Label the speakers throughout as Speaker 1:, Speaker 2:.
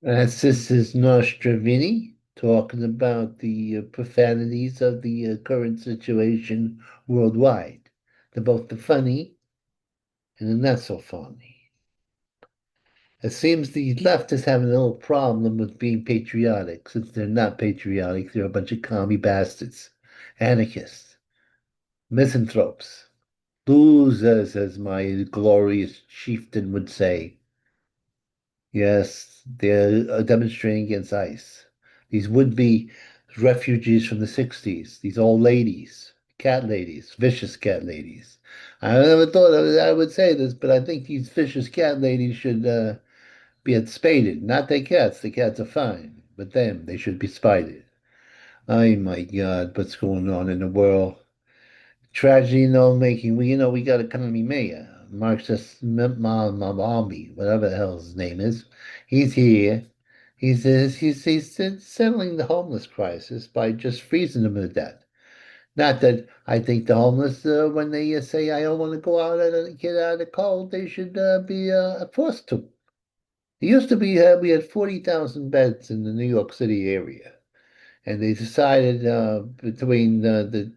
Speaker 1: This is Nostravini talking about the profanities of the current situation worldwide. Both the funny and the not so funny. It seems the left is having a little problem with being patriotic. Since they're not patriotic, they're a bunch of commie bastards, anarchists, misanthropes, losers, as my glorious chieftain would say. Yes, they're demonstrating against ICE. These would-be refugees from the 60s, these old ladies, cat ladies, vicious cat ladies. I never thought I would say this, but I think these vicious cat ladies should be spaded. Not their cats. The cats are fine, but them, they should be spaded. Oh my God, what's going on in the world? Tragedy in all making. We got economy mayor, Marxist Malmy, whatever the hell his name is. He's here. He's settling the homeless crisis by just freezing them to death. Not that I think the homeless, when they say I don't want to go out and get out of the cold, they should be forced to. It used to be we had 40,000 beds in the New York City area, and they decided between the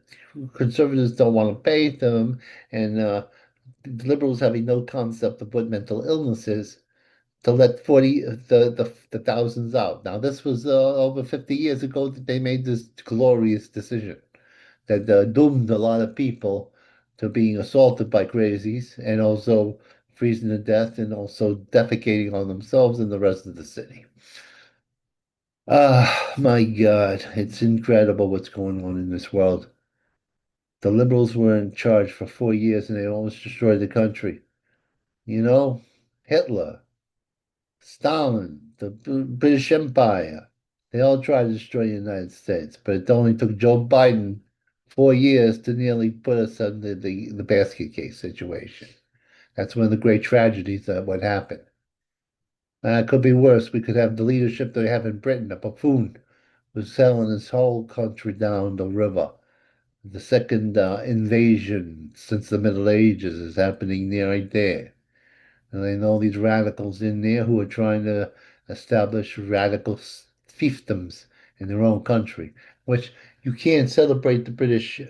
Speaker 1: conservatives don't want to pay them, and the liberals having no concept of what mental illness is, to let 40 the thousands out. Now this was over 50 years ago that they made this glorious decision that doomed a lot of people to being assaulted by crazies and also freezing to death and also defecating on themselves and the rest of the city. Ah, my God, it's incredible what's going on in this world. The liberals were in charge for 4 years and they almost destroyed the country. You know, Hitler, Stalin, the British Empire, they all tried to destroy the United States, but it only took Joe Biden 4 years to nearly put us under the basket case situation. That's one of the great tragedies that what happened. It could be worse. We could have the leadership that we have in Britain, a buffoon who's selling his whole country down the river. The second invasion since the Middle Ages is happening there, right there. And I know these radicals in there who are trying to establish radical fiefdoms in their own country, which you can't celebrate the British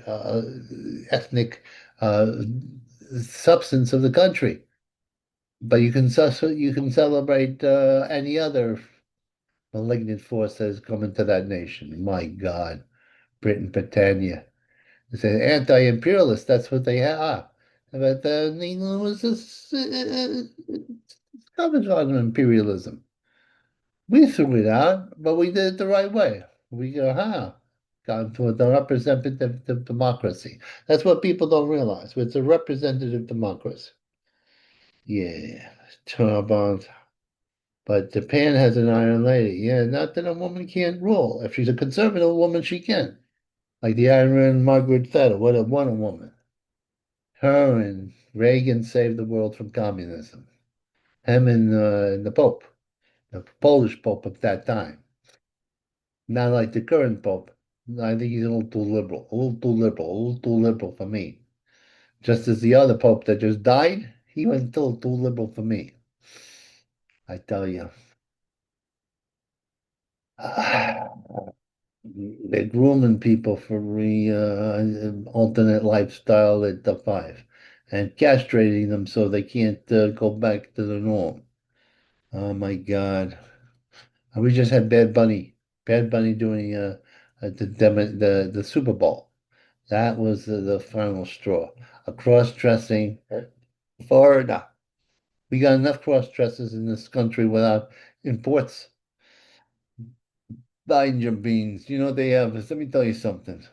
Speaker 1: ethnic uh, substance of the country, but you can celebrate any other malignant force that has come into that nation. My God, Britain, Britannia. It's an anti-imperialist. That's what they are. But England was just covered on imperialism. We threw it out, but we did it the right way. We go, gone to the representative democracy. That's what people don't realize. It's a representative democracy. Yeah, about. But Japan has an Iron Lady. Yeah, not that a woman can't rule. If she's a conservative woman, she can. Like the Iron Margaret Thatcher. What a woman. Her and Reagan saved the world from communism. Him and the Pope, the Polish Pope of that time. Not like the current Pope. I think he's a little too liberal, a little too liberal, a little too liberal for me. Just as the other Pope that just died, he went a little too liberal for me. I tell you. They're grooming people for alternate lifestyle at the five and castrating them so they can't go back to the norm. Oh my God. We just had Bad Bunny doing the Super Bowl. That was the final straw. A cross-dressing foreigner. We got enough cross-dressers in this country without imports. Mind your beans. You know they have. Let me tell you something.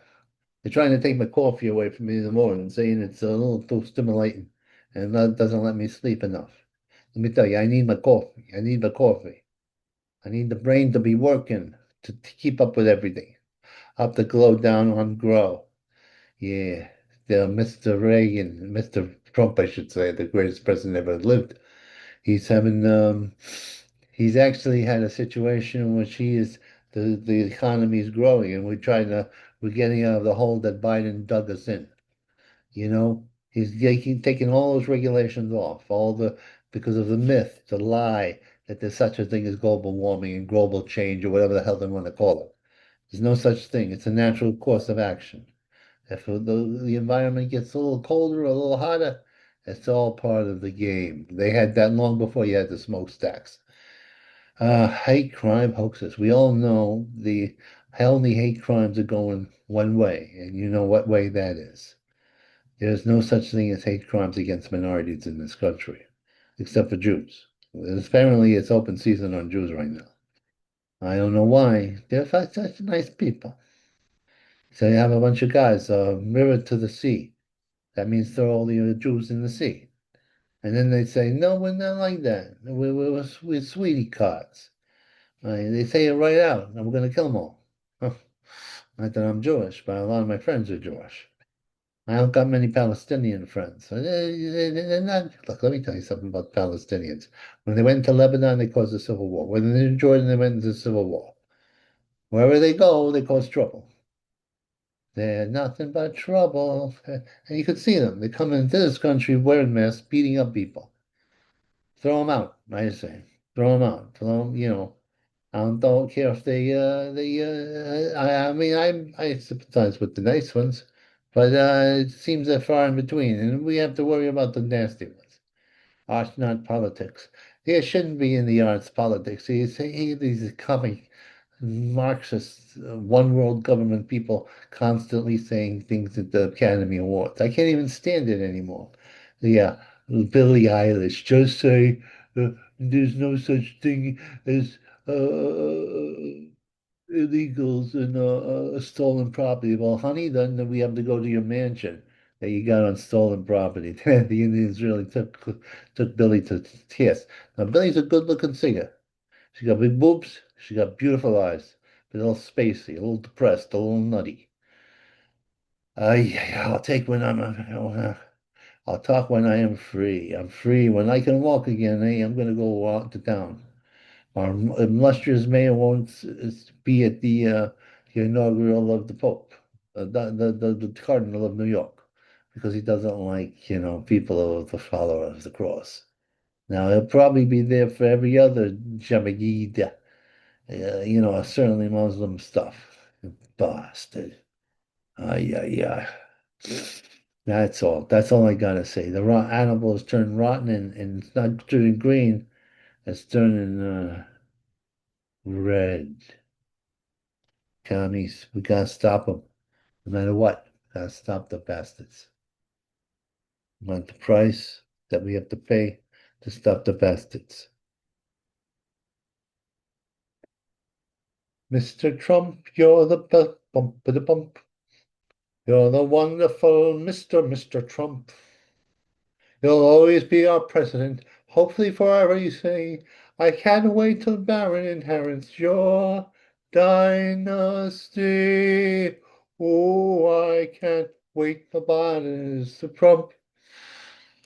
Speaker 1: They're trying to take my coffee away from me in the morning, saying it's a little too stimulating and that doesn't let me sleep enough. Let me tell you, I need my coffee. I need my coffee. I need the brain to be working to keep up with everything. Up the glow, down on grow. Yeah, the Mr. Reagan, Mr. Trump, I should say, the greatest president ever lived. He's having, he's actually had a situation in which he is, the economy is growing and we're getting out of the hole that Biden dug us in. You know, taking all those regulations off, all because of the myth, the lie that there's such a thing as global warming and global change or whatever the hell they want to call it. There's no such thing. It's a natural course of action. If the environment gets a little colder or a little hotter, it's all part of the game. They had that long before you had the smokestacks. Hate crime hoaxes. We all know the only hate crimes are going one way, and you know what way that is. There's no such thing as hate crimes against minorities in this country, except for Jews. Apparently, it's open season on Jews right now. I don't know why. They're such nice people. So you have a bunch of guys, mirror to the sea. That means throw all the Jews in the sea. And then they say, no, we're not like that. We're sweetie cards. They say it right out. And we're going to kill them all. Not that I'm Jewish, but a lot of my friends are Jewish. I don't got many Palestinian friends. They're not. Look, let me tell you something about Palestinians. When they went into Lebanon, they caused a civil war. When they were in Jordan, they went into a civil war. Wherever they go, they cause trouble. They're nothing but trouble. And you could see them. They come into this country wearing masks, beating up people. Throw them out, I say. Throw them out. Throw them, I don't care if I mean, I sympathize with the nice ones, but it seems they're far in between, and we have to worry about the nasty ones. Arts, not politics. There shouldn't be in the arts politics. These comic Marxist, one world government people constantly saying things at the Academy Awards. I can't even stand it anymore. Yeah, Billie Eilish just say there's no such thing as illegals and stolen property. Well, honey, then we have to go to your mansion that you got on stolen property. The Indians really took Billie to task. Now, Billie's a good-looking singer. She got big boobs. She got beautiful eyes, but a little spacey, a little depressed, a little nutty. I'll take when I'll talk when I am free. I'm free when I can walk again. Hey, I'm going to go out to town. Our illustrious mayor won't be at the inaugural of the Pope, the Cardinal of New York, because he doesn't like, people of the follower of the cross. Now, he'll probably be there for every other Jamagid, certainly Muslim stuff. Bastard. Yeah. That's all. That's all I gotta say. The raw animal is turned rotten and it's not turning green. It's turning red. Commies, we gotta stop them. No matter what, gotta stop the bastards. Want the price that we have to pay to stop the bastards. Mr. Trump, you're the best bump the bump. You're the wonderful Mr. Trump. You'll always be our president, hopefully forever, you say. I can't wait till Barron inherits your dynasty. Oh, I can't wait till Biden is the Trump.